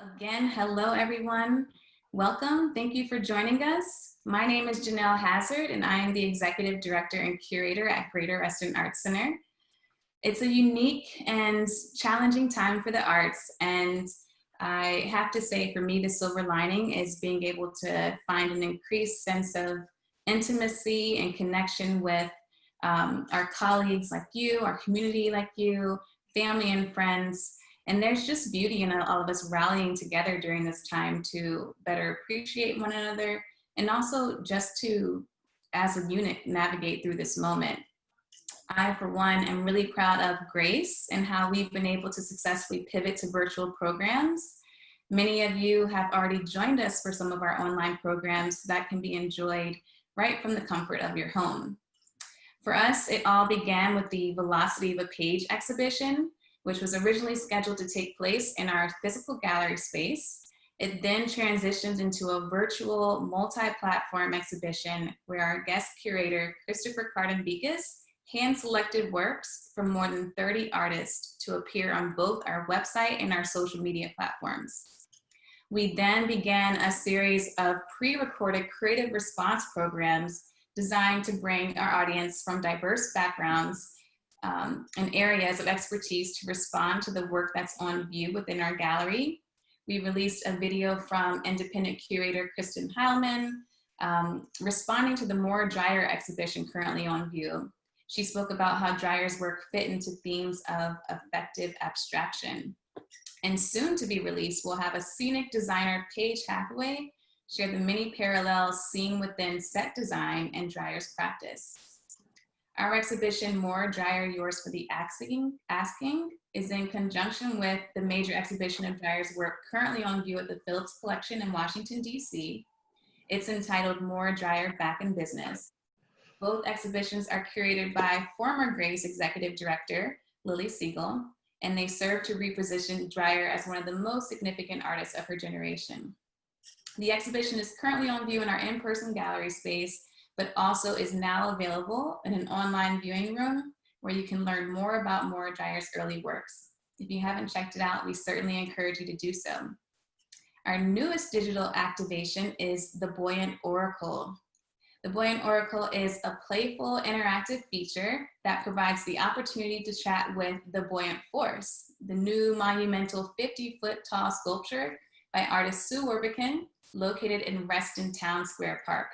Again, hello everyone. Welcome. Thank you for joining us. My name is Janelle Hazard and I am the Executive Director and Curator at Greater Reston Arts Center. It's a unique and challenging time for the arts, and I have to say, for me, the silver lining is being able to find an increased sense of intimacy and connection with our colleagues like you, our community like you, family and friends. And there's just beauty in all of us rallying together during this time to better appreciate one another and also just to, as a unit, navigate through this moment. I, for one, am really proud of Grace and how we've been able to successfully pivot to virtual programs. Many of you have already joined us for some of our online programs that can be enjoyed right from the comfort of your home. For us, it all began with the Velocity of a Page exhibition, which was originally scheduled to take place in our physical gallery space. It then transitioned into a virtual multi-platform exhibition where our guest curator, Christopher Carden-Bekas, hand-selected works from more than 30 artists to appear on both our website and our social media platforms. We then began a series of pre-recorded creative response programs designed to bring our audience from diverse backgrounds and areas of expertise to respond to the work that's on view within our gallery. We released a video from independent curator Kristen Heilman, responding to the More Dreyer exhibition currently on view. She spoke about how Dreyer's work fit into themes of effective abstraction. And soon to be released, we'll have a scenic designer, Paige Hathaway, share the many parallels seen within set design and Dreyer's practice. Our exhibition, More Dreyer, Yours for the Asking, is in conjunction with the major exhibition of Dreyer's work currently on view at the Phillips Collection in Washington, D.C. It's entitled More Dreyer, Back in Business. Both exhibitions are curated by former Grace Executive Director, Lily Siegel, and they serve to reposition Dreyer as one of the most significant artists of her generation. The exhibition is currently on view in our in-person gallery space, but also is now available in an online viewing room where you can learn more about More Dreyer's early works. If you haven't checked it out, we certainly encourage you to do so. Our newest digital activation is the Buoyant Oracle. The Buoyant Oracle is a playful, interactive feature that provides the opportunity to chat with the Buoyant Force, the new monumental 50-foot tall sculpture by artist Sue Warbican, located in Reston Town Square Park.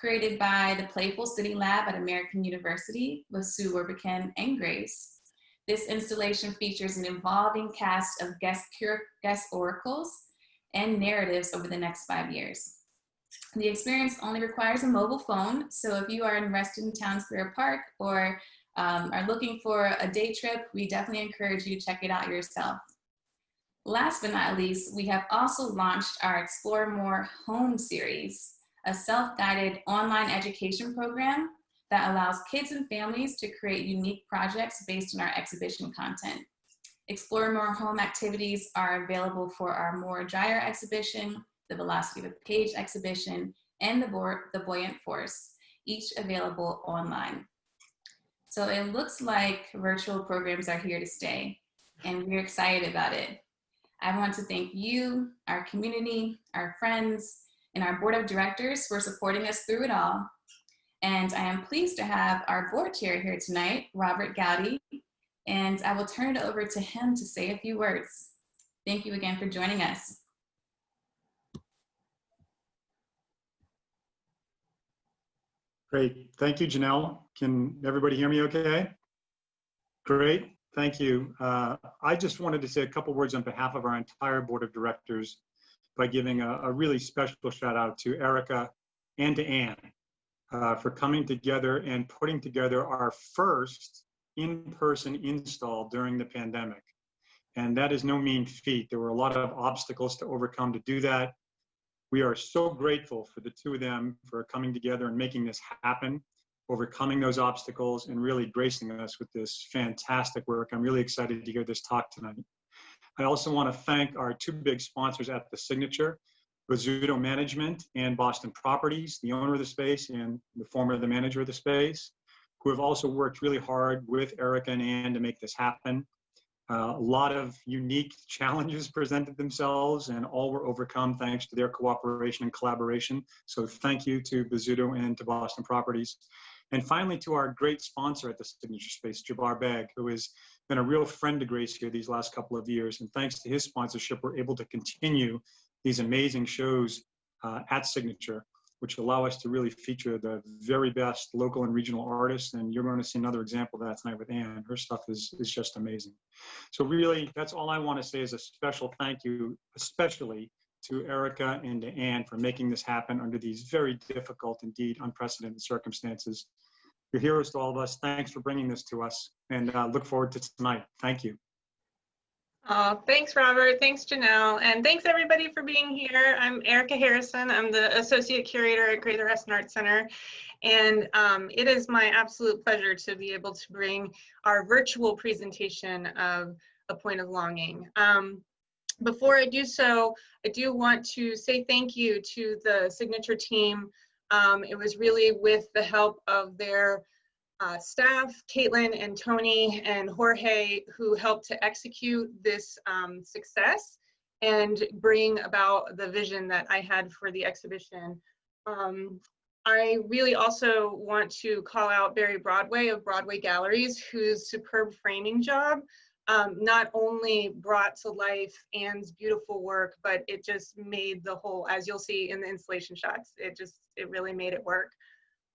Created by the Playful City Lab at American University with Sue Warbican and Grace, this installation features an evolving cast of guest oracles and narratives over the next 5 years. The experience only requires a mobile phone, so if you are in Reston Town Square Park or are looking for a day trip, we definitely encourage you to check it out yourself. Last but not least, we have also launched our Explore More Home series, a self-guided online education program that allows kids and families to create unique projects based on our exhibition content. Explore More Home activities are available for our More Dreyer exhibition, the Velocity of a Page exhibition, and the Buoyant Force, each available online. So it looks like virtual programs are here to stay, and we're excited about it. I want to thank you, our community, our friends, and our board of directors for supporting us through it all. And I am pleased to have our board chair here tonight, Robert Gowdy, and I will turn it over to him to say a few words. Thank you again for joining us. Great, thank you, Janelle. Can everybody hear me okay? Great, thank you. I just wanted to say a couple words on behalf of our entire board of directors by giving a really special shout out to Erica and to Anne for coming together and putting together our first in-person install during the pandemic. And that is no mean feat. There were a lot of obstacles to overcome to do that. We are so grateful for the two of them for coming together and making this happen, overcoming those obstacles and really gracing us with this fantastic work. I'm really excited to hear this talk tonight. I also want to thank our two big sponsors at the Signature, Bozzuto Management and Boston Properties, the owner of the space and the former manager of the space, who have also worked really hard with Erica and Ann to make this happen. A lot of unique challenges presented themselves, and all were overcome thanks to their cooperation and collaboration. So thank you to Bizzuto and to Boston Properties. And finally, to our great sponsor at the Signature Space, Jabbar Beg, who has been a real friend to Grace here these last couple of years. And thanks to his sponsorship, we're able to continue these amazing shows at Signature, which allow us to really feature the very best local and regional artists. And you're going to see another example of that tonight with Anne. Her stuff is just amazing. So really, that's all I want to say is a special thank you, especially to Erica and to Anne for making this happen under these very difficult, indeed unprecedented circumstances. You're heroes to all of us. Thanks for bringing this to us, and look forward to tonight. Thank you. Oh, thanks, Robert. Thanks, Janelle. And thanks, everybody, for being here. I'm Erica Harrison. I'm the Associate Curator at Greater Reston Arts Center. And it is my absolute pleasure to be able to bring our virtual presentation of A Point of Longing. Before I do so, I do want to say thank you to the Signature team. It was really with the help of their staff, Caitlin and Tony and Jorge, who helped to execute this success and bring about the vision that I had for the exhibition. I really also want to call out Barry Broadway of Broadway Galleries, whose superb framing job not only brought to life Anne's beautiful work, but it just made the whole, as you'll see in the installation shots, it really made it work.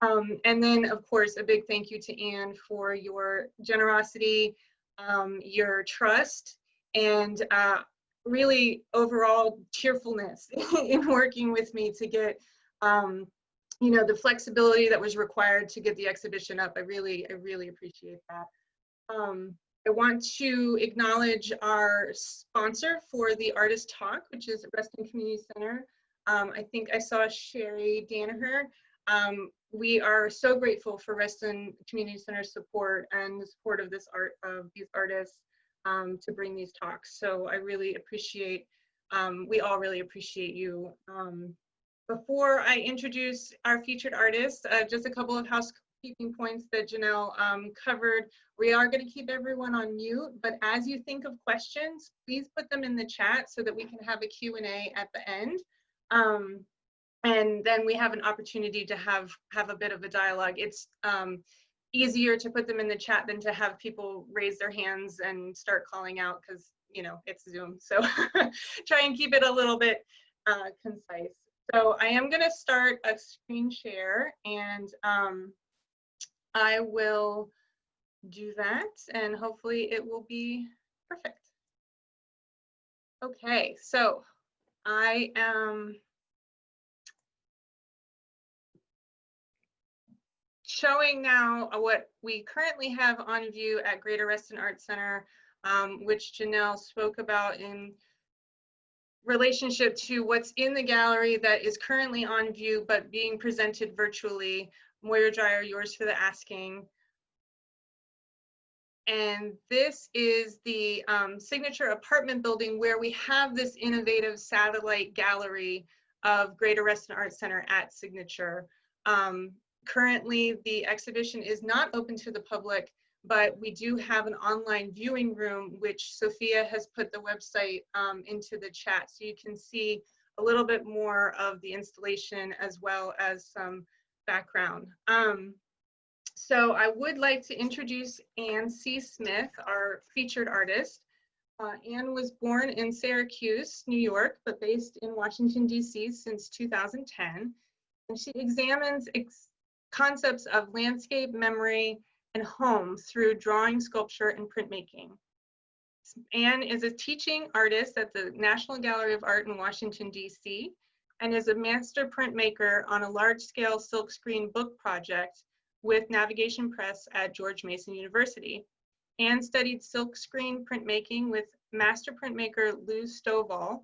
And then, of course, a big thank you to Anne for your generosity, your trust, and really overall cheerfulness in working with me to get, you know, the flexibility that was required to get the exhibition up. I really appreciate that. I want to acknowledge our sponsor for the Artist Talk, which is Reston Community Center. I think I saw Sherry Danaher. We are so grateful for Reston Community Center support and the support of these artists to bring these talks. So I really appreciate, we all really appreciate you. Before I introduce our featured artists, just a couple of housekeeping points that Janelle covered. We are going to keep everyone on mute, but as you think of questions, please put them in the chat so that we can have a Q&A at the end. And then we have an opportunity to have a bit of a dialogue. It's easier to put them in the chat than to have people raise their hands and start calling out because, you know, it's Zoom. So try and keep it a little bit concise. So I am going to start a screen share, and I will do that, and hopefully it will be perfect. Okay, so I am showing now what we currently have on view at Greater Reston Arts Center, which Janelle spoke about in relationship to what's in the gallery that is currently on view but being presented virtually. Moyer Dryer, yours for the asking. And this is the Signature apartment building where we have this innovative satellite gallery of Greater Reston Arts Center at Signature. Currently, the exhibition is not open to the public, but we do have an online viewing room, which Sophia has put the website into the chat, so you can see a little bit more of the installation as well as some background. So I would like to introduce Anne C. Smith, our featured artist. Anne was born in Syracuse, New York, but based in Washington, D.C. since 2010. And she examines concepts of landscape, memory, and home through drawing, sculpture, and printmaking. Anne is a teaching artist at the National Gallery of Art in Washington, D.C., and is a master printmaker on a large-scale silkscreen book project with Navigation Press at George Mason University. Anne studied silkscreen printmaking with master printmaker Lou Stovall,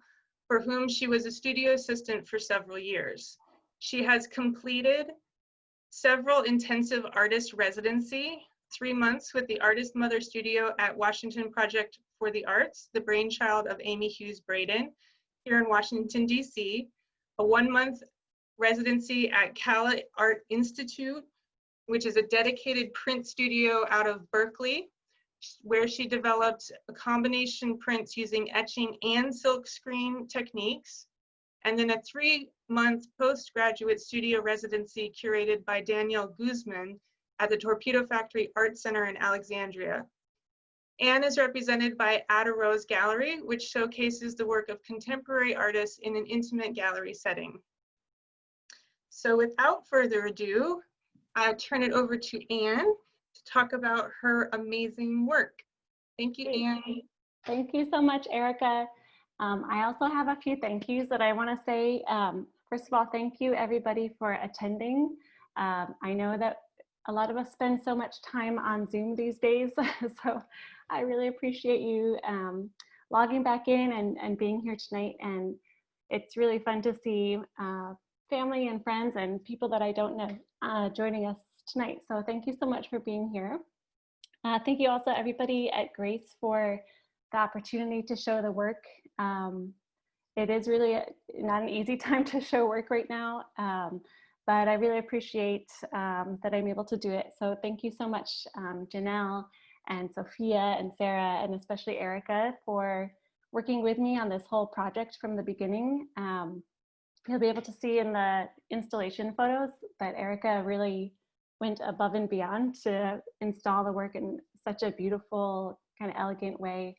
for whom she was a studio assistant for several years. She has completed several intensive artist residency, 3 months with the Artist Mother Studio at Washington Project for the Arts, the brainchild of Amy Hughes Braden, here in Washington, D.C., a 1-month residency at Cal Art Institute, which is a dedicated print studio out of Berkeley, where she developed combination prints using etching and silkscreen techniques. And then a 3-month postgraduate studio residency curated by Danielle Guzman at the Torpedo Factory Art Center in Alexandria. Anne is represented by Ada Rose Gallery, which showcases the work of contemporary artists in an intimate gallery setting. So without further ado, I'll turn it over to Anne to talk about her amazing work. Thank you, Anne. Thank you so much, Erica. I also have a few thank yous that I want to say. First of all, thank you everybody for attending. I know that a lot of us spend so much time on Zoom these days, so I really appreciate you logging back in and being here tonight. And it's really fun to see family and friends and people that I don't know joining us tonight. So thank you so much for being here. Thank you also everybody at Grace for the opportunity to show the work. It is really not an easy time to show work right now, but I really appreciate that I'm able to do it. So thank you so much, Janelle and Sophia and Sarah, and especially Erica for working with me on this whole project from the beginning. You'll be able to see in the installation photos that Erica really went above and beyond to install the work in such a beautiful, kind of elegant way.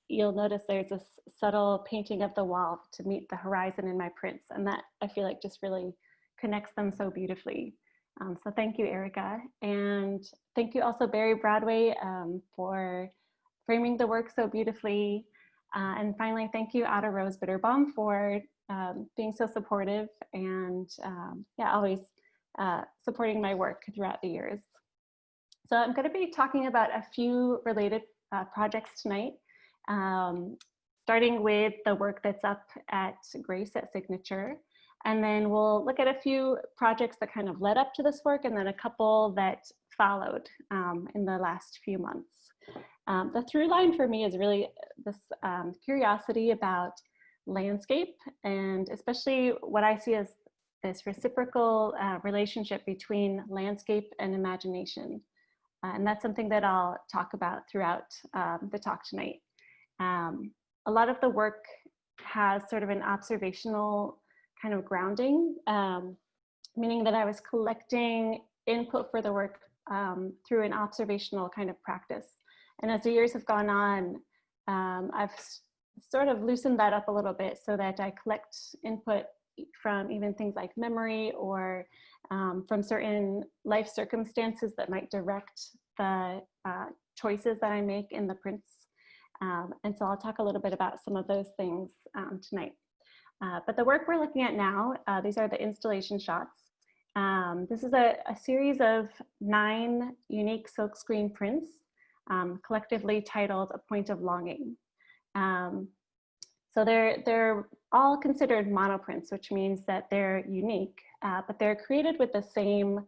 You'll notice there's this subtle painting of the wall to meet the horizon in my prints, and that I feel like just really connects them so beautifully. So thank you, Erica. And thank you also, Barry Broadway, for framing the work so beautifully. And finally, thank you, Ada Rose Bitterbaum, for being so supportive and yeah, always supporting my work throughout the years. So I'm going to be talking about a few related projects tonight, starting with the work that's up at Grace at Signature. And then we'll look at a few projects that kind of led up to this work, and then a couple that followed in the last few months. The through line for me is really this curiosity about landscape, and especially what I see as this reciprocal relationship between landscape and imagination. And that's something that I'll talk about throughout the talk tonight. A lot of the work has sort of an observational kind of grounding, meaning that I was collecting input for the work through an observational kind of practice. And as the years have gone on, I've sort of loosened that up a little bit so that I collect input from even things like memory or from certain life circumstances that might direct the choices that I make in the prints. And so I'll talk a little bit about some of those things tonight. But the work we're looking at now, these are the installation shots. This is a series of 9 unique silkscreen prints, collectively titled A Point of Longing. So they're all considered monoprints, which means that they're unique, but they're created with the same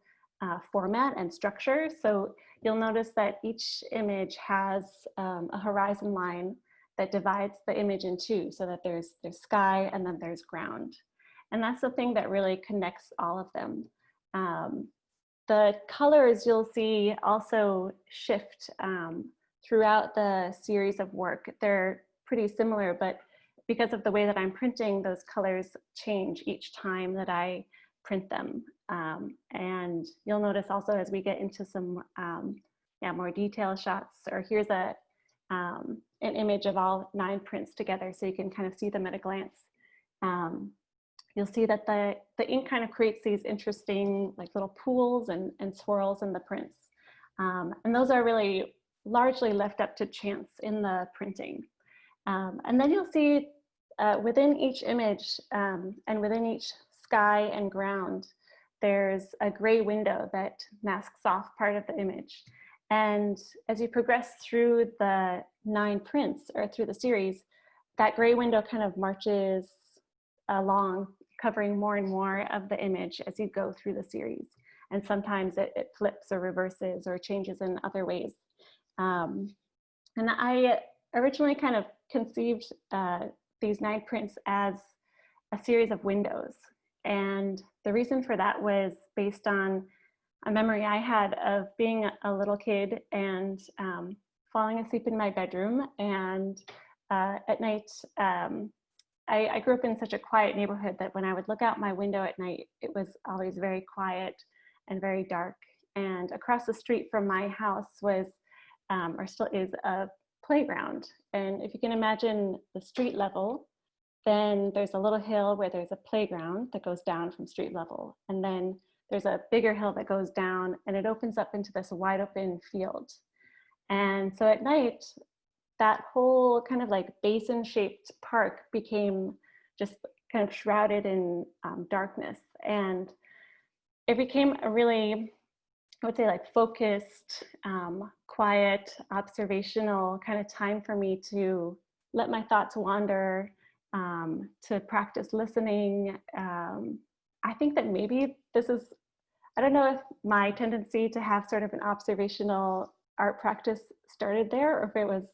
format and structure. So you'll notice that each image has a horizon line that divides the image in two, so that there's sky and then there's ground. And that's the thing that really connects all of them. The colors you'll see also shift throughout the series of work. They're pretty similar, but because of the way that I'm printing, those colors change each time that I print them. And you'll notice also as we get into some more detailed shots, or here's an image of all 9 prints together so you can kind of see them at a glance. You'll see that the ink kind of creates these interesting like little pools and swirls in the prints. And those are really largely left up to chance in the printing. And then you'll see within each image and within each sky and ground, there's a gray window that masks off part of the image. And as you progress through the 9 prints or through the series, that gray window kind of marches along, covering more and more of the image as you go through the series. And sometimes it flips or reverses or changes in other ways. And I originally kind of conceived these 9 prints as a series of windows. And the reason for that was based on a memory I had of being a little kid and falling asleep in my bedroom. And at night, I grew up in such a quiet neighborhood that when I would look out my window at night, it was always very quiet and very dark. And across the street from my house was, or still is, a playground. And if you can imagine the street level, then there's a little hill where there's a playground that goes down from street level. And then there's a bigger hill that goes down and it opens up into this wide open field. And so at night, that whole kind of like basin shaped park became just kind of shrouded in darkness. And it became a really, I would say, like focused, quiet, observational kind of time for me to let my thoughts wander, to practice listening. I think that maybe this is, I don't know if my tendency to have sort of an observational art practice started there or if it was,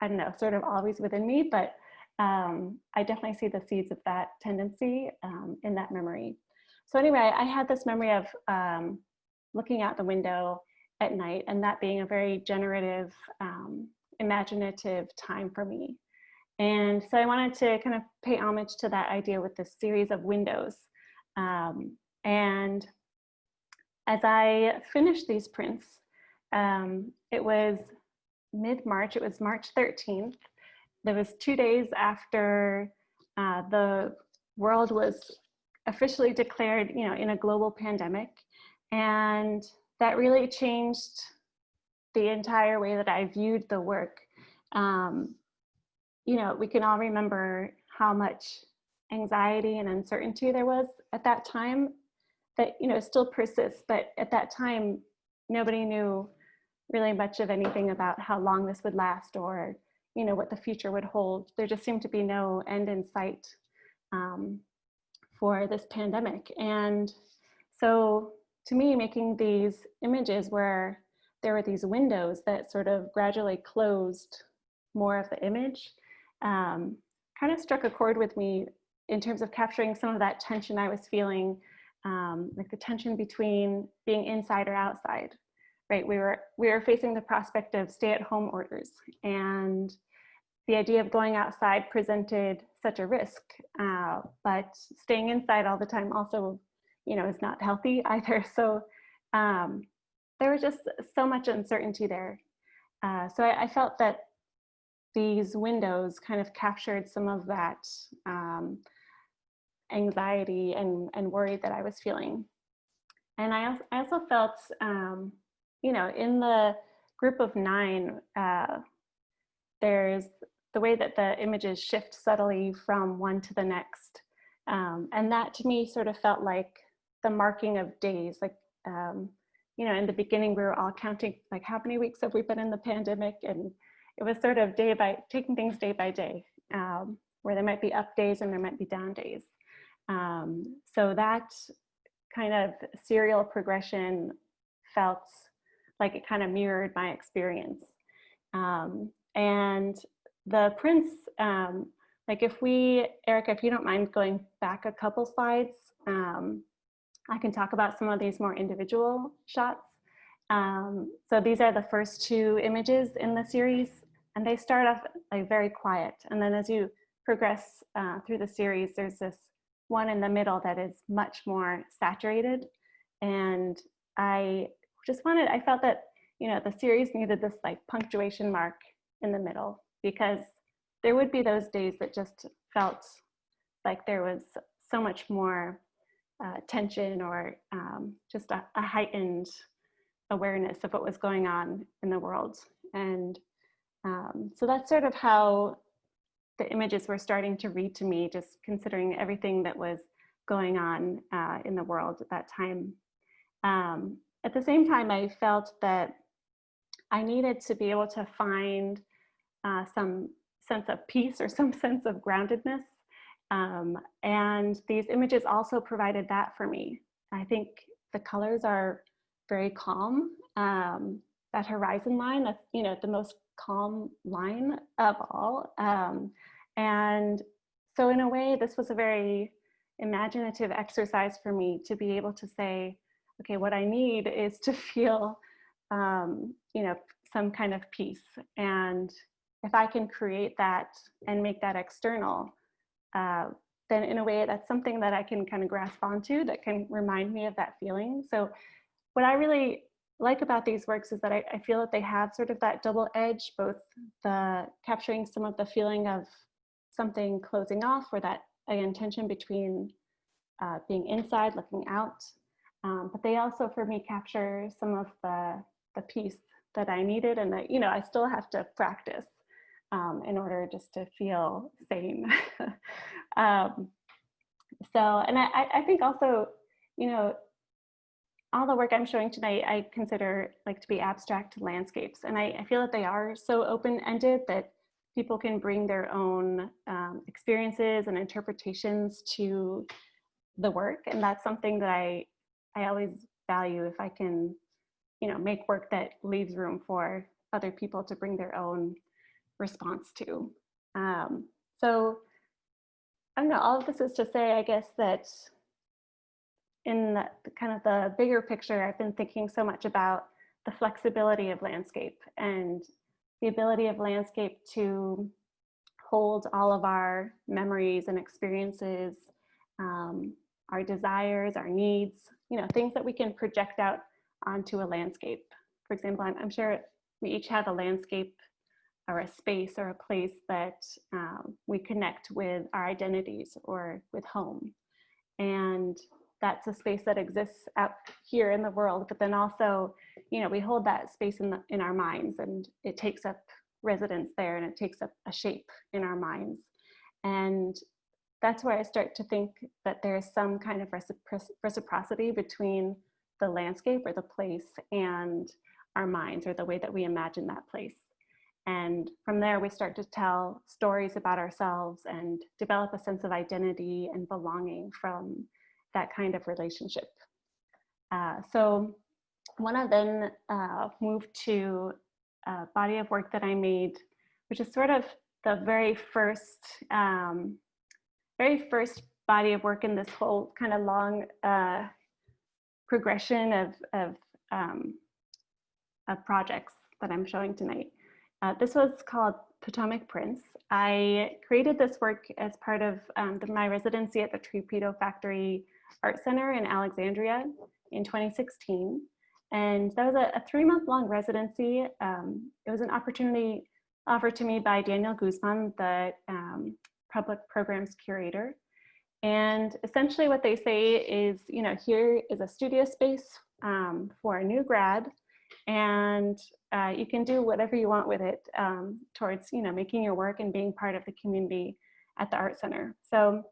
I don't know, sort of always within me, but I definitely see the seeds of that tendency in that memory. So anyway, I had this memory of looking out the window at night and that being a very generative, imaginative time for me. And so I wanted to kind of pay homage to that idea with this series of windows. And as I finished these prints, it was mid-March, it was March 13th. There was 2 days after the world was officially declared, in a global pandemic. And that really changed the entire way that I viewed the work. We can all remember how much anxiety and uncertainty there was at that time that, still persists, but at that time, nobody knew really much of anything about how long this would last or, what the future would hold. There just seemed to be no end in sight for this pandemic. And so to me, making these images where there were these windows that sort of gradually closed more of the image, kind of struck a chord with me in terms of capturing some of that tension I was feeling, like the tension between being inside or outside, right? We were facing the prospect of stay-at-home orders, and the idea of going outside presented such a risk, but staying inside all the time also, is not healthy either. So there was just so much uncertainty there. So I felt that these windows kind of captured some of that anxiety and worry that I was feeling. And I also felt, in the group of 9, there's the way that the images shift subtly from one to the next. And that to me sort of felt like the marking of days. Like, in the beginning, we were all counting, like, how many weeks have we been in the pandemic? And it was sort of taking things day by day, where there might be up days and there might be down days. So that kind of serial progression felt like it kind of mirrored my experience. And the prints, like Erica, if you don't mind going back a couple slides, I can talk about some of these more individual shots. So these are the first 2 images in the series, and they start off like very quiet. And then as you progress through the series, there's this one in the middle that is much more saturated. And I felt that, the series needed this like punctuation mark in the middle, because there would be those days that just felt like there was so much more tension or just a heightened awareness of what was going on in the world. And so that's sort of how the images were starting to read to me, just considering everything that was going on in the world at that time. At the same time, I felt that I needed to be able to find some sense of peace or some sense of groundedness. And these images also provided that for me. I think the colors are very calm. That horizon line, that's, the most calm line of all. And so in a way, this was a very imaginative exercise for me to be able to say, okay, what I need is to feel, you know, some kind of peace. And if I can create that and make that external, then in a way that's something that I can kind of grasp onto that can remind me of that feeling. So what I really like about these works is that I feel that they have sort of that double edge, both the capturing some of the feeling of something closing off, or that intention between being inside, looking out. But they also, for me, capture some of the peace that I needed, and that, you know, I still have to practice in order just to feel sane. And I think also, you know, all the work I'm showing tonight, I consider like to be abstract landscapes. And I feel that they are so open-ended that people can bring their own experiences and interpretations to the work. And that's something that I always value, if I can, you know, make work that leaves room for other people to bring their own response to. So I don't know, all of this is to say, I guess, that in the kind of the bigger picture, I've been thinking so much about the flexibility of landscape and the ability of landscape to hold all of our memories and experiences, our desires, our needs, you know, things that we can project out onto a landscape. For example, I'm sure we each have a landscape or a space or a place that we connect with our identities or with home. And that's a space that exists out here in the world, but then also, you know, we hold that space in our minds, and it takes up residence there, and it takes up a shape in our minds. And that's where I start to think that there's some kind of reciprocity between the landscape or the place and our minds, or the way that we imagine that place. And from there, we start to tell stories about ourselves and develop a sense of identity and belonging from that kind of relationship. So I want to then move to a body of work that I made, which is sort of the very first body of work in this whole kind of long progression of projects that I'm showing tonight. This was called Potomac Prints. I created this work as part of my residency at the Torpedo Factory Art Center in Alexandria in 2016. And that was a 3-month-long residency. It was an opportunity offered to me by Daniel Guzman, the public programs curator. And essentially what they say is, you know, here is a studio space for a new grad, and you can do whatever you want with it towards, you know, making your work and being part of the community at the Art Center. So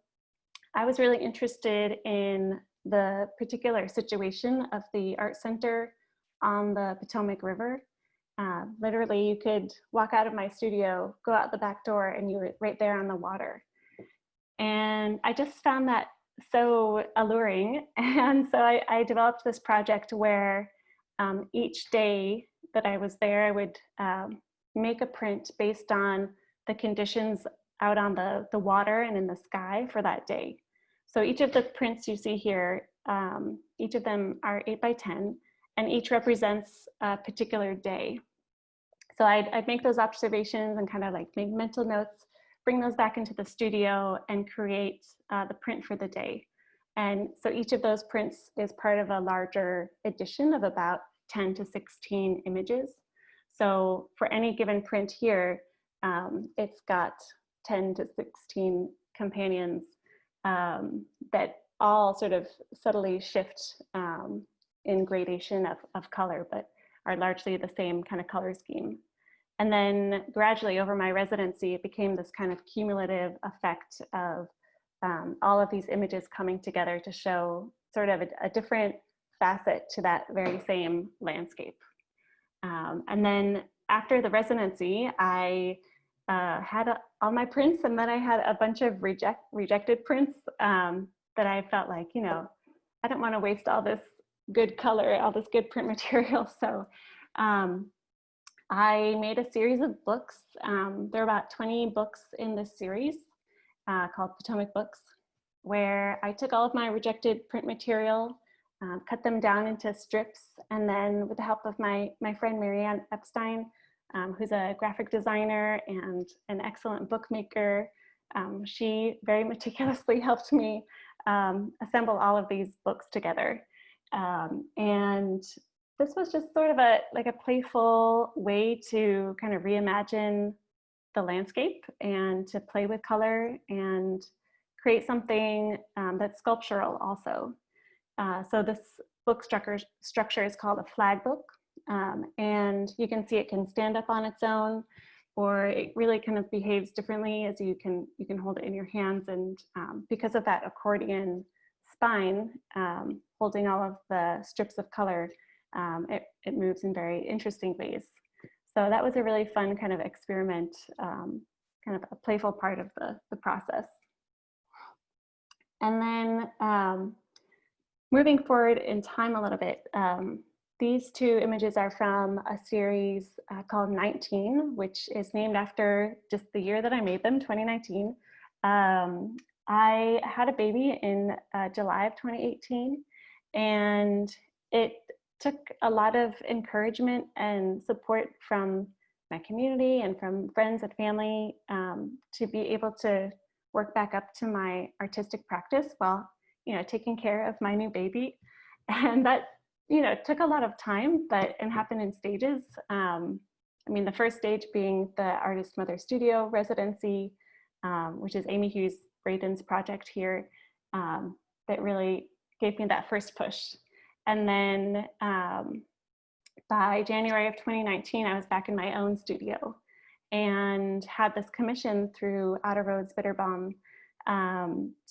I was really interested in the particular situation of the Art Center on the Potomac River. Literally, you could walk out of my studio, go out the back door, and you were right there on the water. And I just found that so alluring. And so I developed this project where each day that I was there, I would make a print based on the conditions out on the water and in the sky for that day. So each of the prints you see here, each of them are 8 by 10, and each represents a particular day. So I'd make those observations and kind of like make mental notes, bring those back into the studio, and create the print for the day. And so each of those prints is part of a larger edition of about 10 to 16 images. So for any given print here, it's got 10 to 16 companions that all sort of subtly shift in gradation of color, but are largely the same kind of color scheme. And then gradually over my residency, it became this kind of cumulative effect of all of these images coming together to show sort of a different facet to that very same landscape. And then after the residency, I had all my prints, and then I had a bunch of rejected prints that I felt like, you know, I don't want to waste all this good color, all this good print material. So I made a series of books. There are about 20 books in this series called Potomac Books, where I took all of my rejected print material cut them down into strips, and then with the help of my friend Marianne Epstein, who's a graphic designer and an excellent bookmaker, she very meticulously helped me assemble all of these books together. And this was just sort of a playful way to kind of reimagine the landscape and to play with color and create something that's sculptural also. So this book structure is called a flag book, and you can see it can stand up on its own, or it really kind of behaves differently as you can hold it in your hands, and because of that accordion spine holding all of the strips of color, it moves in very interesting ways. So that was a really fun kind of experiment, kind of a playful part of the process. And then moving forward in time a little bit, these two images are from a series called 19, which is named after just the year that I made them, 2019. I had a baby in July of 2018, and it took a lot of encouragement and support from my community and from friends and family to be able to work back up to my artistic practice while, taking care of my new baby. And that, took a lot of time, and happened in stages. The first stage being the Artist Mother Studio residency, which is Amy Hughes Braden's project here, that really gave me that first push. And then by January of 2019, I was back in my own studio and had this commission through Outer Roads Bitterbalm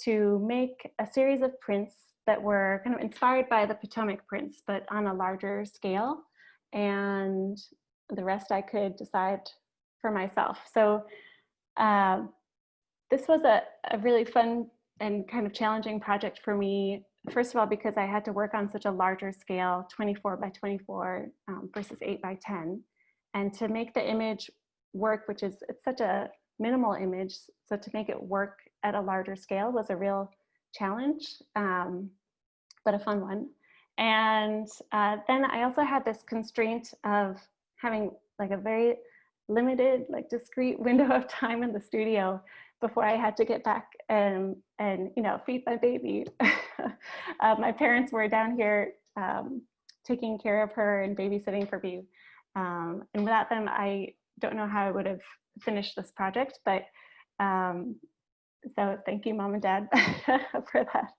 to make a series of prints that were kind of inspired by the Potomac prints, but on a larger scale. And the rest I could decide for myself. So this was a really fun and kind of challenging project for me. First of all, because I had to work on such a larger scale, 24 by 24 versus 8 by 10. And to make the image work, it's such a minimal image, so to make it work at a larger scale was a real challenge, but a fun one. And then I also had this constraint of having a very limited, discrete window of time in the studio before I had to get back and feed my baby. My parents were down here taking care of her and babysitting for me. And without them, I don't know how I would have finished this project, but so thank you, Mom and Dad, for that.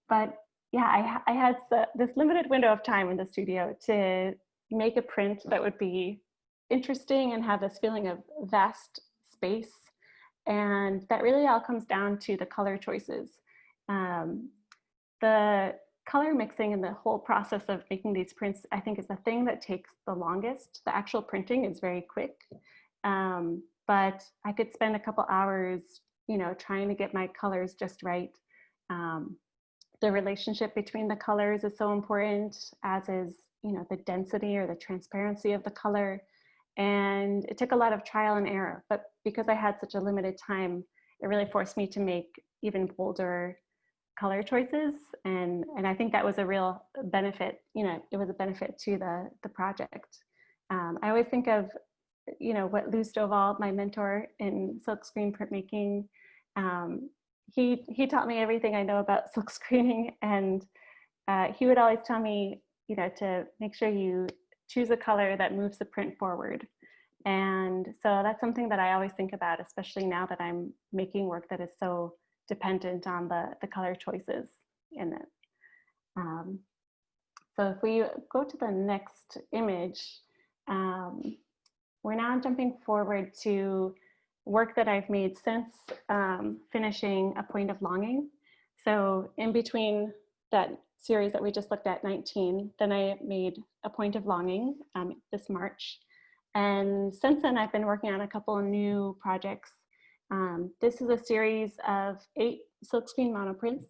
But yeah, I had this limited window of time in the studio to make a print that would be interesting and have this feeling of vast space. And that really all comes down to the color choices. The color mixing and the whole process of making these prints, I think, is the thing that takes the longest. The actual printing is very quick, but I could spend a couple hours, trying to get my colors just right. The relationship between the colors is so important, as is, the density or the transparency of the color. And it took a lot of trial and error, but because I had such a limited time, it really forced me to make even bolder color choices. And I think that was a real benefit. It was a benefit to the project. I always think of, what Lou Stovall, my mentor in silkscreen printmaking, he taught me everything I know about silkscreening, and he would always tell me, to make sure you choose a color that moves the print forward. And so that's something that I always think about, especially now that I'm making work that is so dependent on the color choices in it. So if we go to the next image, we're now jumping forward to work that I've made since finishing A Point of Longing. So in between that series that we just looked at, 19, then I made A Point of Longing this March. And since then, I've been working on a couple of new projects. This is a series of 8 silkscreen monoprints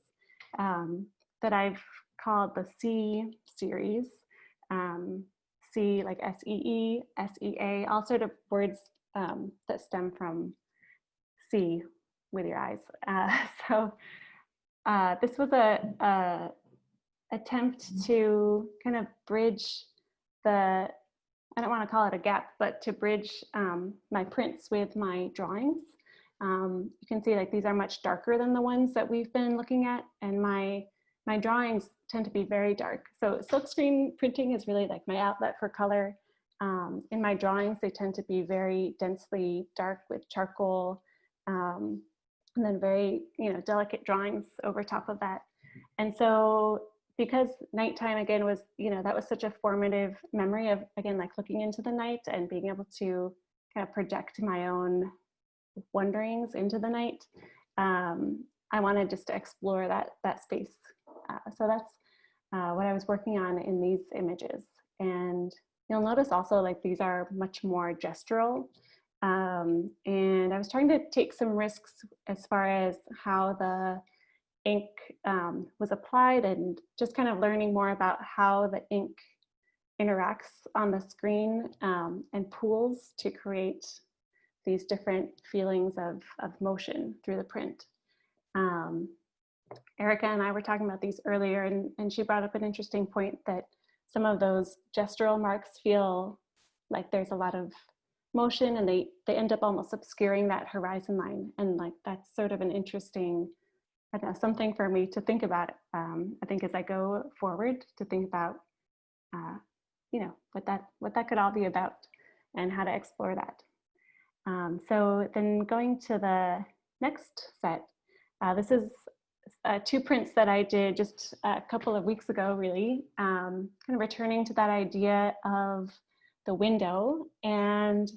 that I've called the C series. C like S-E-E, S-E-A, all sort of words that stem from see with your eyes. So this was a attempt to kind of bridge the, I don't want to call it a gap, but to bridge my prints with my drawings. You can see like these are much darker than the ones that we've been looking at, and my drawings tend to be very dark. So silkscreen printing is really like my outlet for color. In my drawings, they tend to be very densely dark with charcoal, and then very, you know, delicate drawings over top of that. And so because nighttime again was, you know, that was such a formative memory of, again, like looking into the night and being able to kind of project my own wonderings into the night. I wanted just to explore that space. So that's what I was working on in these images. And you'll notice also like these are much more gestural. And I was trying to take some risks as far as how the ink was applied, and just kind of learning more about how the ink interacts on the screen and pools to create these different feelings of motion through the print. Erica and I were talking about these earlier, and she brought up an interesting point that some of those gestural marks feel like there's a lot of motion, and they end up almost obscuring that horizon line. And like that's sort of an interesting, I don't know, something for me to think about. I think as I go forward to think about, you know, what that could all be about and how to explore that. So then going to the next set, this is 2 prints that I did just a couple of weeks ago, really, kind of returning to that idea of the window and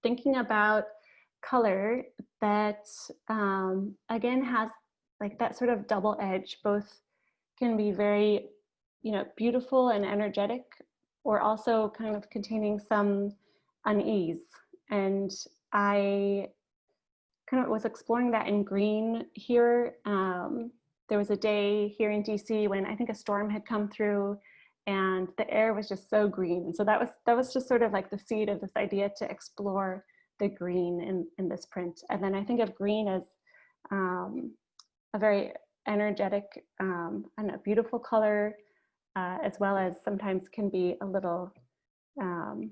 thinking about color that, again, has like that sort of double edge, both can be very, you know, beautiful and energetic, or also kind of containing some unease. And I kind of was exploring that in green here. There was a day here in DC when I think a storm had come through and the air was just so green. And so that was just sort of like the seed of this idea to explore the green in this print. And then I think of green as a very energetic, I don't know, beautiful color, as well as sometimes can be a little, I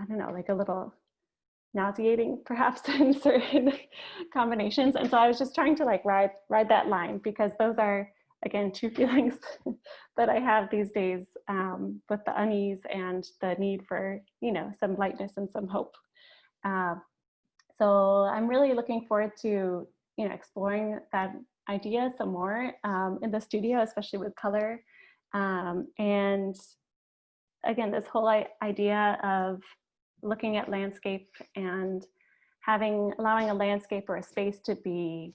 don't know, like a little nauseating perhaps in certain combinations. And so I was just trying to like ride that line, because those are, again, 2 feelings that I have these days, with the unease and the need for, you know, some lightness and some hope. So I'm really looking forward to, you know, exploring that idea some more in the studio, especially with color. And again, this whole idea of looking at landscape and allowing a landscape or a space to be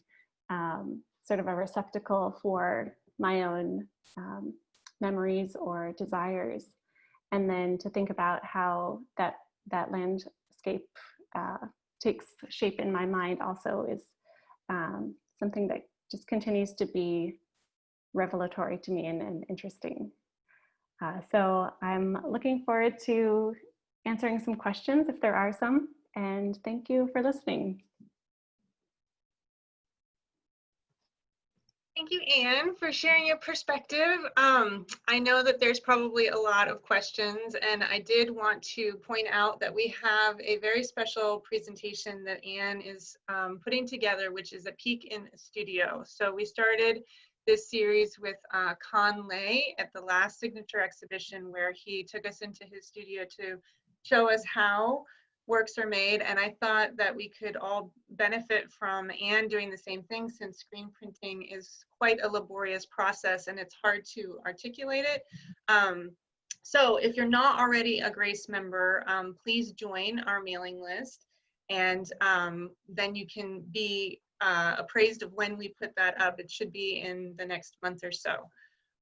sort of a receptacle for my own memories or desires, and then to think about how that landscape takes shape in my mind also is something that just continues to be revelatory to me and interesting. So I'm looking forward to answering some questions if there are some, and thank you for listening. Thank you, Anne, for sharing your perspective. I know that there's probably a lot of questions, and I did want to point out that we have a very special presentation that Anne is putting together, which is a peek in a studio. So we started this series with Con Lay at the last Signature exhibition, where he took us into his studio to show us how works are made, and I thought that we could all benefit from Anne doing the same thing, since screen printing is quite a laborious process and it's hard to articulate it. So if you're not already a GRACE member, please join our mailing list, and then you can be appraised of when we put that up. It should be in the next month or so.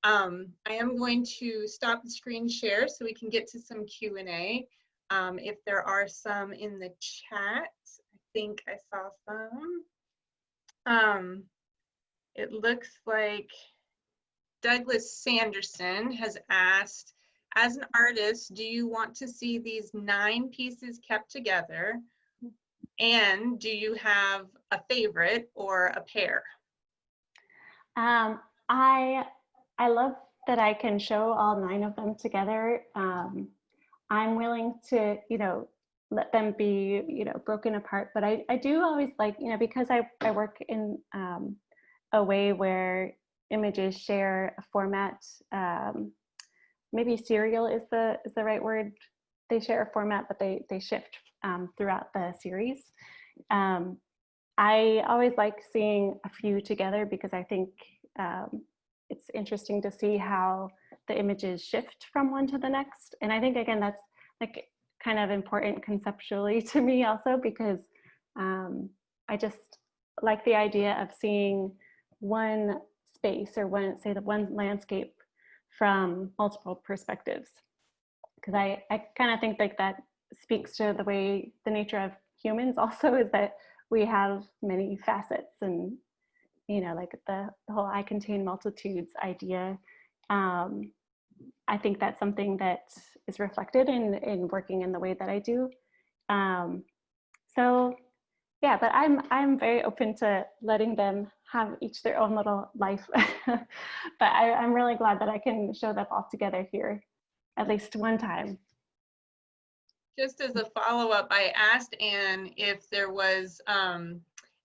I am going to stop the screen share so we can get to some Q&A. If there are some in the chat, I think I saw some. It looks like Douglas Sanderson has asked, as an artist, do you want to see these 9 pieces kept together? And do you have a favorite or a pair? I I love that I can show all 9 of them together. I'm willing to, let them be, broken apart. But I do always like, because I work in a way where images share a format. Maybe serial is the right word. They share a format, but they shift throughout the series. I always like seeing a few together because I think it's interesting to see how the images shift from one to the next. And I think, again, that's like kind of important conceptually to me also, because I just like the idea of seeing one space or one landscape from multiple perspectives. Because I kind of think like that speaks to the nature of humans also, is that we have many facets, and like the whole I contain multitudes idea. I think that's something that is reflected in working in the way that I do. So yeah, but I'm very open to letting them have each their own little life. But I'm really glad that I can show them all together here at least one time. Just as a follow-up, I asked Anne if there was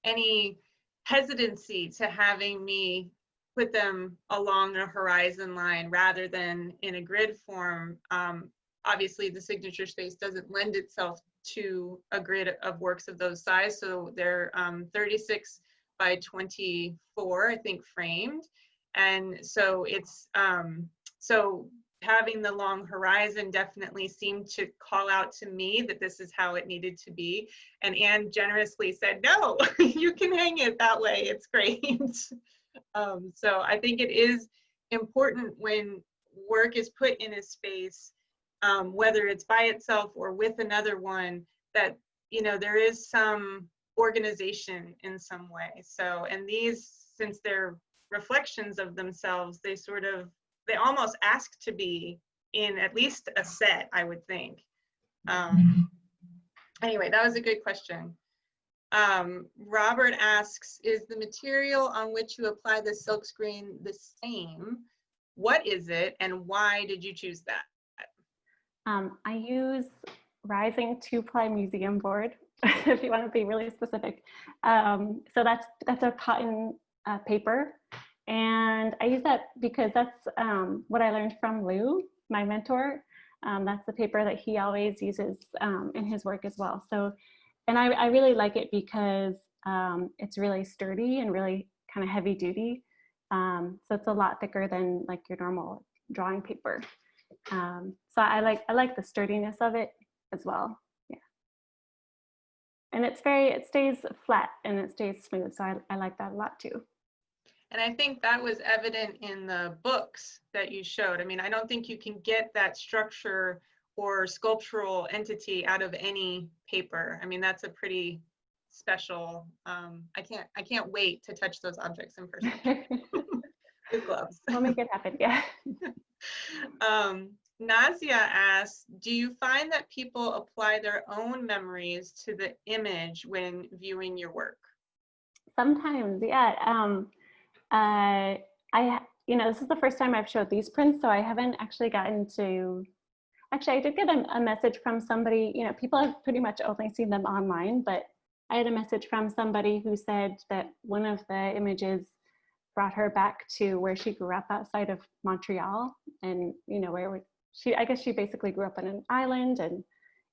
any hesitancy to having me put them along a horizon line rather than in a grid form. Obviously, the signature space doesn't lend itself to a grid of works of those size, so they're 36 by 24, I think, framed. And so it's, so having the long horizon definitely seemed to call out to me that this is how it needed to be. And Anne generously said, no, you can hang it that way, it's great. So I think it is important when work is put in a space, whether it's by itself or with another one, that there is some organization in some way. So, and these, since they're reflections of themselves, they almost ask to be in at least a set, I would think. Anyway, that was a good question. Robert asks, is the material on which you apply the silkscreen the same? What is it, and why did you choose that? I use rising 2-ply museum board, if you want to be really specific. So that's a cotton paper. And I use that because that's what I learned from Lou, my mentor. That's the paper that he always uses in his work as well. So, and I really like it because it's really sturdy and really kind of heavy duty. So it's a lot thicker than like your normal drawing paper. So I like the sturdiness of it as well. Yeah. And it stays flat and it stays smooth. So I like that a lot too. And I think that was evident in the books that you showed. I mean, I don't think you can get that structure or sculptural entity out of any paper. I mean, that's a pretty special, I can't wait to touch those objects in person. With gloves. We'll make it happen, yeah. Nazia asks, do you find that people apply their own memories to the image when viewing your work? Sometimes, yeah. This is the first time I've showed these prints, so I haven't actually gotten to, actually I did get a message from somebody, people have pretty much only seen them online, but I had a message from somebody who said that one of the images brought her back to where she grew up outside of Montreal, and I guess she basically grew up on an island, and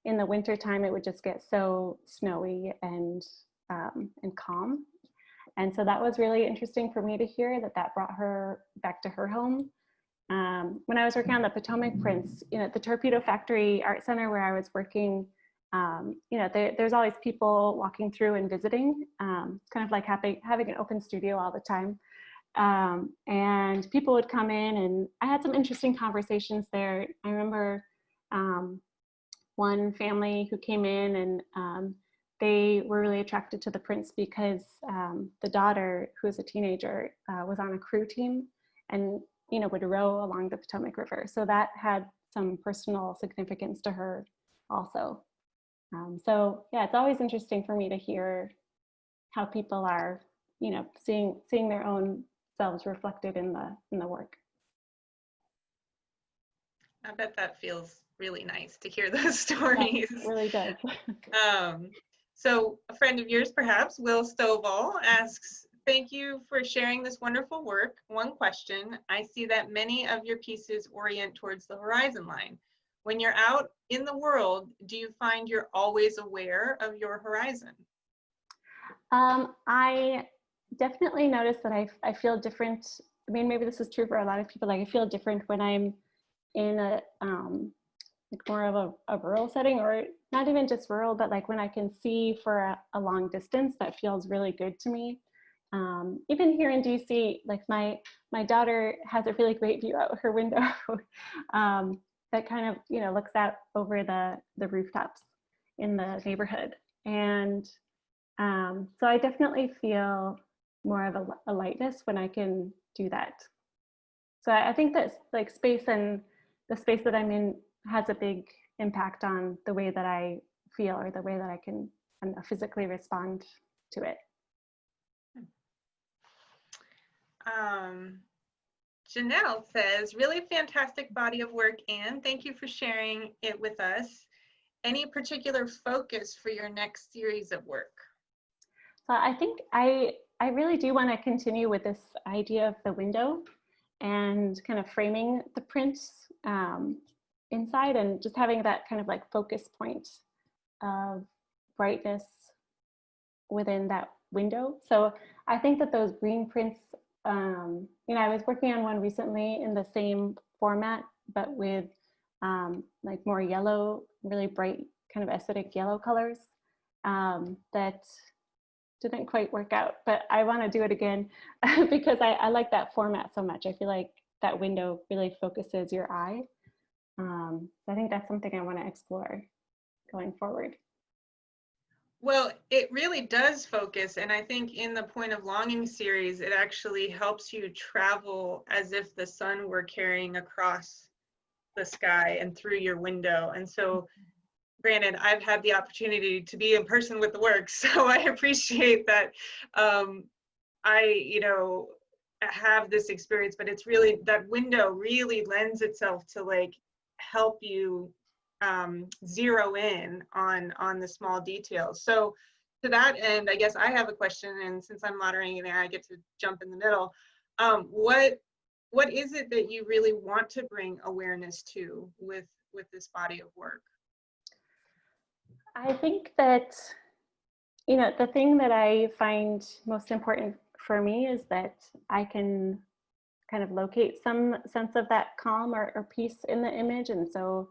in the winter time it would just get so snowy and calm. And so that was really interesting for me to hear that brought her back to her home. When I was working on the Potomac prints, the Torpedo Factory Art Center where I was working, there's always people walking through and visiting, kind of like having an open studio all the time. And people would come in, and I had some interesting conversations there. I remember one family who came in, and they were really attracted to the prints because the daughter, who was a teenager, was on a crew team and would row along the Potomac River. So that had some personal significance to her also. So yeah, it's always interesting for me to hear how people are, seeing their own selves reflected in the work. I bet that feels really nice to hear those stories. It really does. So a friend of yours, perhaps, Will Stovall, asks, thank you for sharing this wonderful work. One question, I see that many of your pieces orient towards the horizon line. When you're out in the world, do you find you're always aware of your horizon? I definitely notice that I feel different. I mean, maybe this is true for a lot of people. Like I feel different when I'm in a like more of a rural setting, or not even just rural, but like when I can see for a long distance, that feels really good to me. Even here in DC, like my daughter has a really great view out her window that kind of, you know, looks out over the rooftops in the neighborhood. And so I definitely feel more of a lightness when I can do that. So I think that like space and the space that I'm in has a big impact on the way that I feel, or the way that I can physically respond to it. Janelle says, really fantastic body of work, Anne. Thank you for sharing it with us. Any particular focus for your next series of work? So I think I really do want to continue with this idea of the window and kind of framing the prints inside, and just having that kind of like focus point of brightness within that window. So I think that those green prints, you know, I was working on one recently in the same format, but with like more yellow, really bright kind of aesthetic yellow colors that didn't quite work out, but I want to do it again because I like that format so much. I feel like that window really focuses your eye. So I think that's something I want to explore going forward. Well, it really does focus, and I think in the Point of Longing series, it actually helps you travel as if the sun were carrying across the sky and through your window. And so, granted, I've had the opportunity to be in person with the work, so I appreciate that. I, you know, have this experience, but it's really, that window really lends itself to like help you zero in on the small details. So to that end, I guess I have a question, and since I'm moderating it, I get to jump in the middle. What is it that you really want to bring awareness to with this body of work? I think that, you know, the thing that I find most important for me is that I can kind of locate some sense of that calm or peace in the image. And so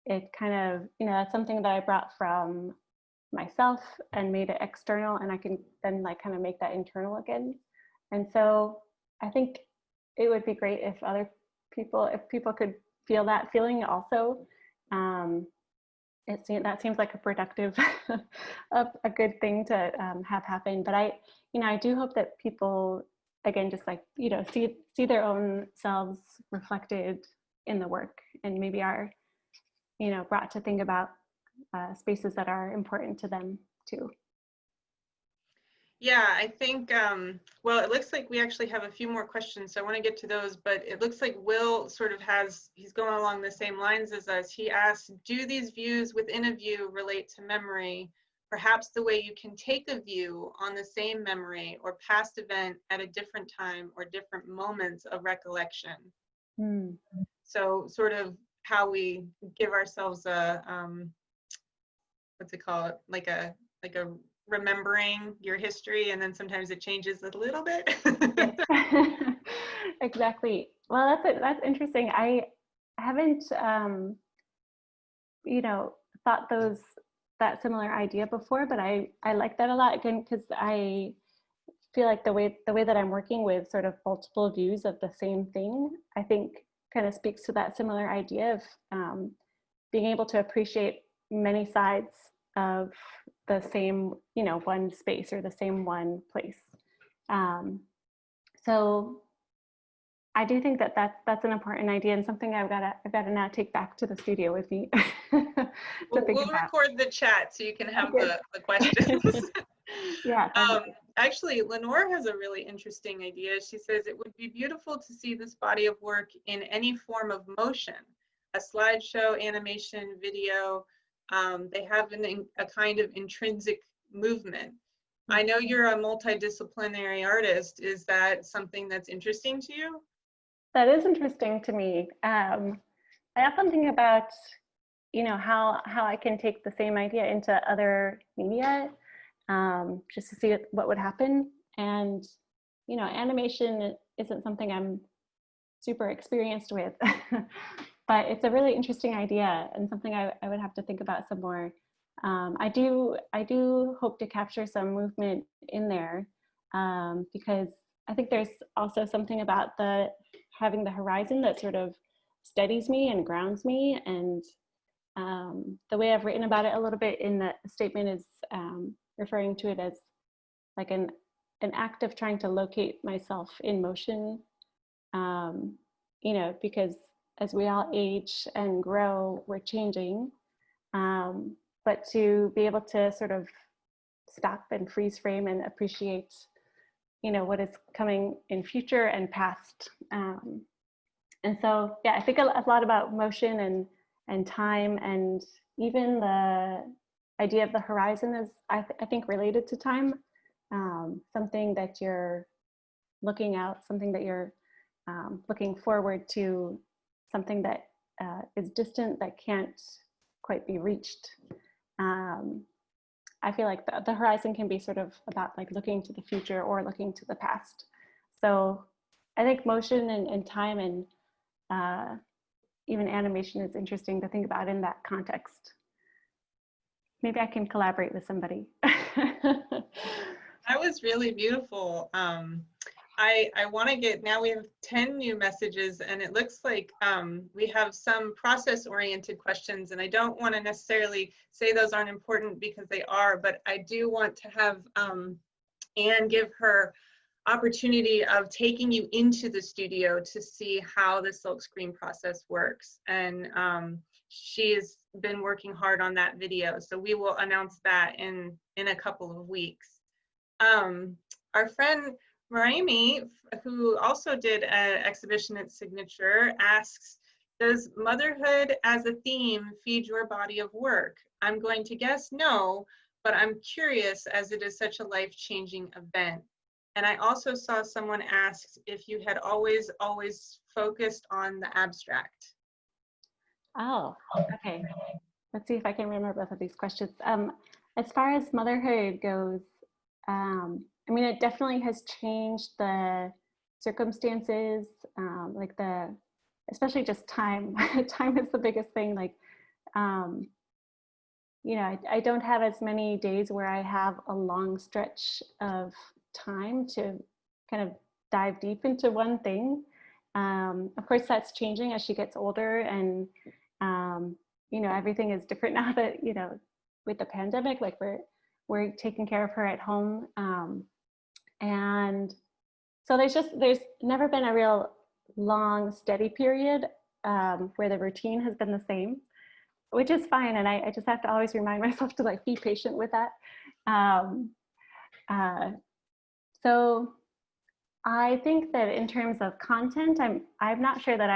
it kind of, you know, that's something that I brought from myself and made it external, and I can then like kind of make that internal again. And so I think it would be great if if people could feel that feeling also. That seems like a productive, a good thing to have happen. But I do hope that people, again, just like, you know, see their own selves reflected in the work, and maybe are, you know, brought to think about spaces that are important to them too. Yeah, I think, well, it looks like we actually have a few more questions, so I want to get to those, but it looks like Will sort of he's going along the same lines as us. He asks, do these views within a view relate to memory? Perhaps the way you can take a view on the same memory or past event at a different time or different moments of recollection. Mm. So sort of how we give ourselves a, what's it called? Like a remembering your history, and then sometimes it changes a little bit. Exactly. Well, that's interesting. I haven't, you know, thought that similar idea before, but I like that a lot, again, because I feel like the way that I'm working with sort of multiple views of the same thing, I think kind of speaks to that similar idea of being able to appreciate many sides of the same, you know, one space or the same one place. So I do think that that's an important idea, and something I've got to now take back to the studio with me. We'll record the chat so you can have the questions. Yeah. Actually, Lenore has a really interesting idea. She says it would be beautiful to see this body of work in any form of motion, a slideshow, animation, video. They have a kind of intrinsic movement. I know you're a multidisciplinary artist. Is that something that's interesting to you? That is interesting to me. I often think about, how I can take the same idea into other media, just to see what would happen. And, animation isn't something I'm super experienced with, but it's a really interesting idea and something I would have to think about some more. I do hope to capture some movement in there, because I think there's also something about having the horizon that sort of steadies me and grounds me. And the way I've written about it a little bit in the statement is referring to it as like an act of trying to locate myself in motion, because as we all age and grow, we're changing. But to be able to sort of stop and freeze frame and appreciate, what is coming in future and past. And so, yeah, I think a lot about motion and time, and even the idea of the horizon is, I think, related to time. Something that you're looking out, something that you're looking forward to, something that is distant, that can't quite be reached. I feel like the horizon can be sort of about like looking to the future or looking to the past. So I think motion and time and even animation is interesting to think about in that context. Maybe I can collaborate with somebody. That was really beautiful. I want to now we have 10 new messages, and it looks like we have some process-oriented questions, and I don't want to necessarily say those aren't important, because they are, but I do want to have Anne give her opportunity of taking you into the studio to see how the silkscreen process works. And she's been working hard on that video, so we will announce that in a couple of weeks. Our friend Maraimi, who also did an exhibition at Signature, asks, does motherhood as a theme feed your body of work? I'm going to guess no, but I'm curious as it is such a life-changing event. And I also saw someone ask if you had always focused on the abstract. Oh, okay. Let's see if I can remember both of these questions. As far as motherhood goes, I mean, it definitely has changed the circumstances, especially just time. Time is the biggest thing. Like, I don't have as many days where I have a long stretch of time to kind of dive deep into one thing. Of course, that's changing as she gets older, and everything is different now that, with the pandemic, like we're taking care of her at home. And so there's never been a real long, steady period where the routine has been the same, which is fine. And I just have to always remind myself to like be patient with that. So I think that in terms of content, I'm not sure that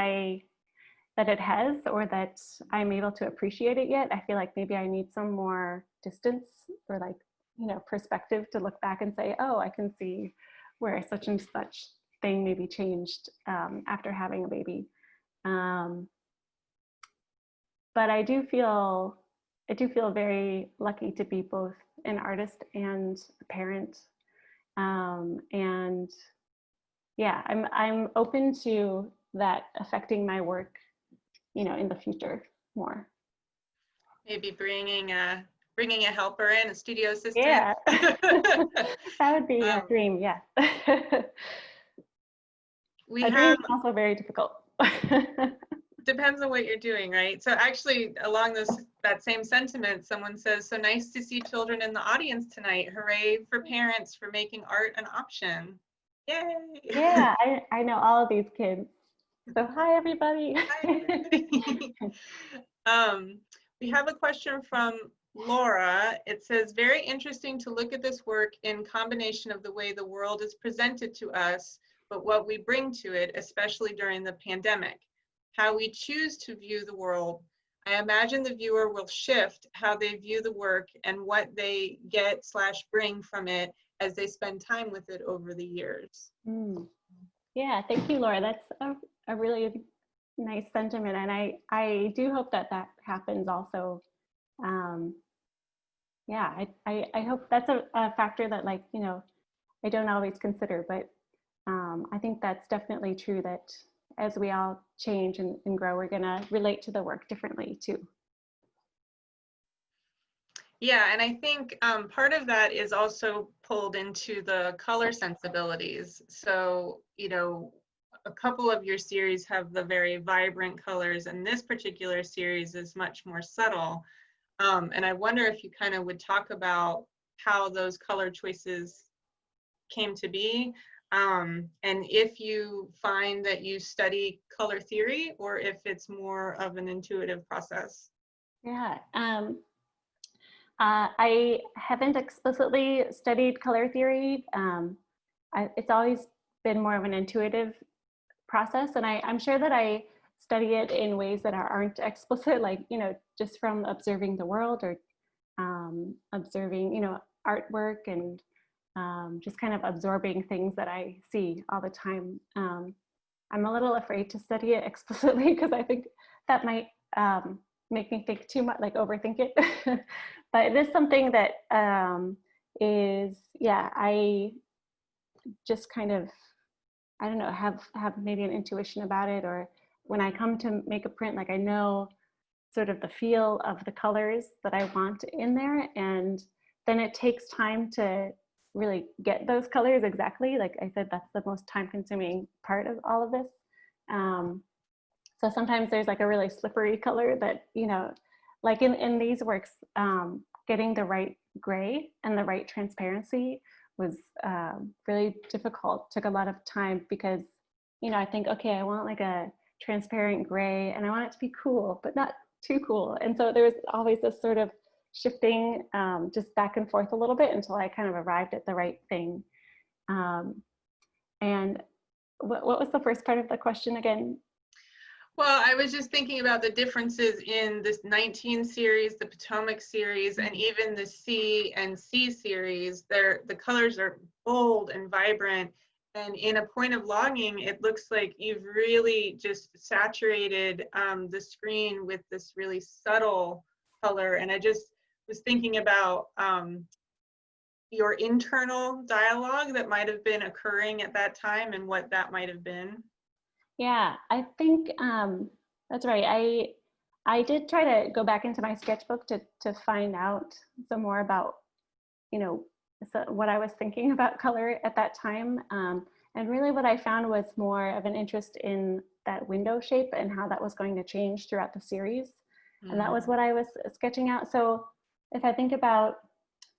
it has, or that I'm able to appreciate it yet. I feel like maybe I need some more distance or like, perspective to look back and say, oh, I can see where such and such thing maybe changed after having a baby. But I do feel very lucky to be both an artist and a parent. And yeah, I'm open to that affecting my work, in the future more. Maybe bringing a helper in, a studio assistant. Yeah, that would be a dream. Yeah. We a have dream is also very difficult. Depends on what you're doing, right? So actually, along that same sentiment, someone says, so nice to see children in the audience tonight. Hooray for parents for making art an option. Yay! Yeah, I know all of these kids. So hi, everybody. Hi, everybody. We have a question from Laura. It says, very interesting to look at this work in combination of the way the world is presented to us, but what we bring to it, especially during the pandemic. how we choose to view the world, I imagine the viewer will shift how they view the work and what they get/bring from it as they spend time with it over the years. Yeah, thank you, Laura. That's a really nice sentiment. And I do hope that that happens also. Yeah, I hope that's a factor that, like, you know, I don't always consider, but I think that's definitely true, that as we all change and grow, we're gonna relate to the work differently too. Yeah, and I think part of that is also pulled into the color sensibilities. So, you know, a couple of your series have the very vibrant colors, and this particular series is much more subtle. And I wonder if you kind of would talk about how those color choices came to be, and if you find that you study color theory or if it's more of an intuitive process. Yeah, I haven't explicitly studied color theory. It's always been more of an intuitive process, and I'm sure that I study it in ways that aren't explicit, like, you know, just from observing the world, or observing, you know, artwork, and just kind of absorbing things that I see all the time. I'm a little afraid to study it explicitly because I think that might make me think too much, like overthink it. But it is something that is, yeah, I just kind of, I don't know, have maybe an intuition about it, or when I come to make a print, like I know sort of the feel of the colors that I want in there, and then it takes time to really get those colors exactly. Like I said, that's the most time-consuming part of all of this. So sometimes there's like a really slippery color that, you know, like in these works, getting the right gray and the right transparency was really difficult. Took a lot of time because, you know, I think, okay, I want like a transparent gray and I want it to be cool, but not too cool. And so there was always this sort of shifting just back and forth a little bit until I kind of arrived at the right thing. And what was the first part of the question again? Well, I was just thinking about the differences in this 19 series, the Potomac series, and even the C and C series. The colors are bold and vibrant. And in A Point of Longing, it looks like you've really just saturated the screen with this really subtle color. And I just was thinking about your internal dialogue that might have been occurring at that time and what that might have been. Yeah, I think that's right. I did try to go back into my sketchbook to find out some more about, you know, what I was thinking about color at that time. And really what I found was more of an interest in that window shape and how that was going to change throughout the series. And that was what I was sketching out. So if I think about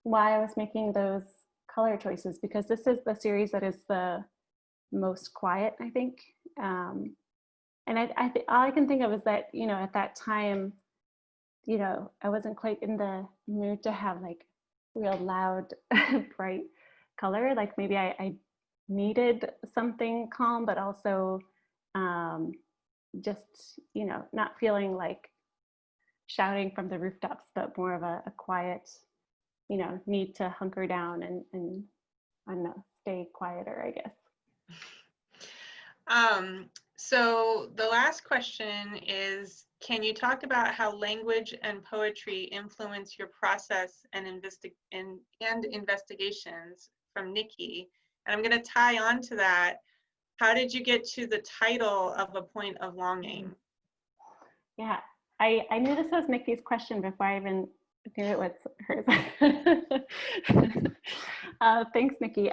why I was making those color choices, because this is the series that is the most quiet, I think. And all I can think of is that, you know, at that time, you know, I wasn't quite in the mood to have like real loud, bright color. Like maybe I needed something calm, but also just, you know, not feeling like shouting from the rooftops, but more of a quiet, you know, need to hunker down and I don't know, stay quieter, I guess. So the last question is, can you talk about how language and poetry influence your process and investigations, from Nikki? And I'm going to tie on to that. How did you get to the title of A Point of Longing? Yeah, I knew this was Nikki's question before I even knew it was hers. Thanks, Nikki.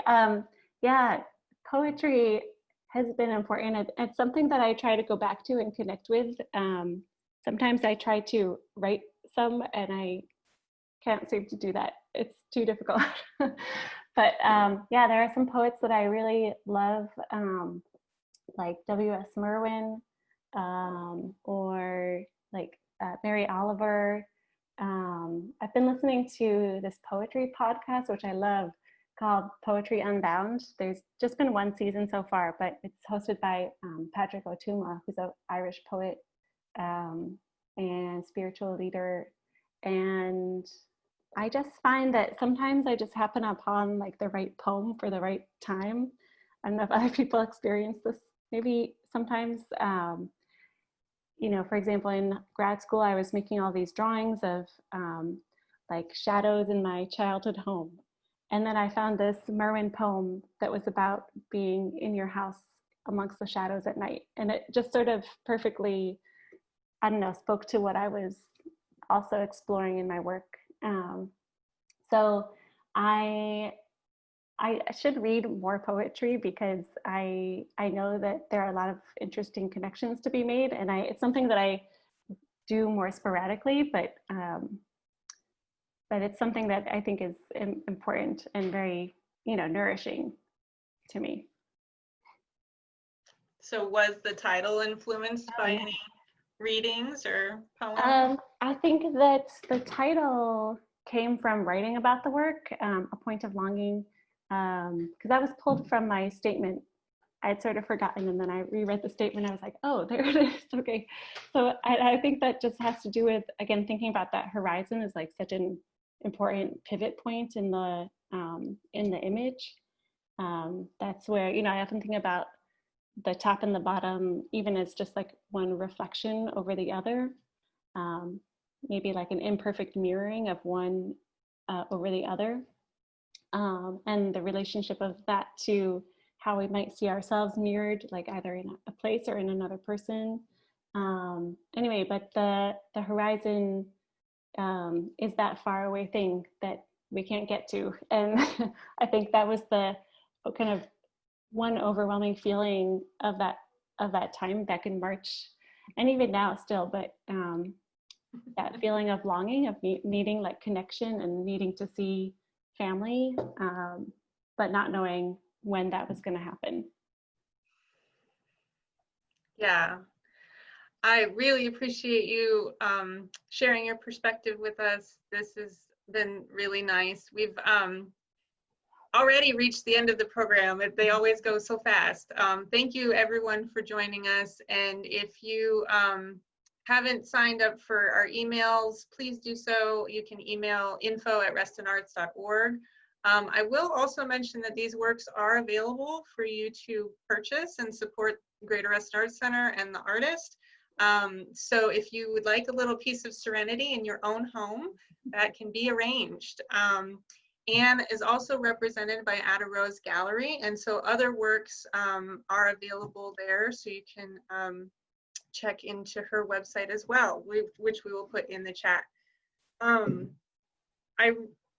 Yeah, poetry has been important. It's something that I try to go back to and connect with. Sometimes I try to write some and I can't seem to do that. It's too difficult. But yeah, there are some poets that I really love, like W.S. Merwin, or like Mary Oliver. I've been listening to this poetry podcast, which I love, called Poetry Unbound. There's just been one season so far, but it's hosted by Patrick Otuma, who's an Irish poet and spiritual leader. And I just find that sometimes I just happen upon like the right poem for the right time. I don't know if other people experience this. Maybe sometimes, you know, for example, in grad school, I was making all these drawings of like shadows in my childhood home. And then I found this Merwin poem that was about being in your house amongst the shadows at night. And it just sort of perfectly, I don't know, spoke to what I was also exploring in my work. So I should read more poetry because I know that there are a lot of interesting connections to be made, and it's something that I do more sporadically, but it's something that I think is important and very, you know, nourishing to me. So was the title influenced by any readings or poems? I think that the title came from writing about the work, A Point of Longing, because that was pulled from my statement. I'd sort of forgotten, and then I reread the statement. I was like, oh, there it is. Okay. So I think that just has to do with, again, thinking about that horizon is like such an important pivot point in the image. That's where, you know, I often think about the top and the bottom, even as just like one reflection over the other, maybe like an imperfect mirroring of one over the other, and the relationship of that to how we might see ourselves mirrored, like either in a place or in another person. Anyway, but the horizon is that far away thing that we can't get to. And I think that was the kind of one overwhelming feeling of that time back in March, and even now still, but that feeling of longing, of needing like connection and needing to see family, but not knowing when that was going to happen. Yeah, I really appreciate you sharing your perspective with us. This has been really nice. We've already reached the end of the program. They always go so fast. Thank you everyone for joining us. And if you haven't signed up for our emails, please do so. You can email info@restonarts.org. I will also mention that these works are available for you to purchase and support Greater Reston Arts Center and the artist. So if you would like a little piece of serenity in your own home, that can be arranged. Anne is also represented by Ada Rose Gallery, and so other works are available there, so you can check into her website as well, which we will put in the chat.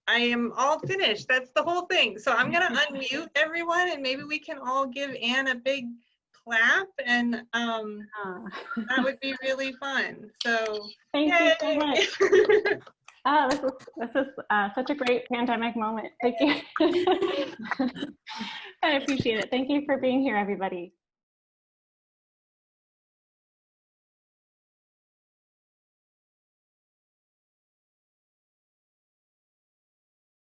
I am all finished. That's the whole thing. So I'm gonna unmute everyone, and maybe we can all give Anne a big clap, and that would be really fun. So thank you so much. Oh, this is such a great pandemic moment. Thank you. I appreciate it. Thank you for being here, everybody.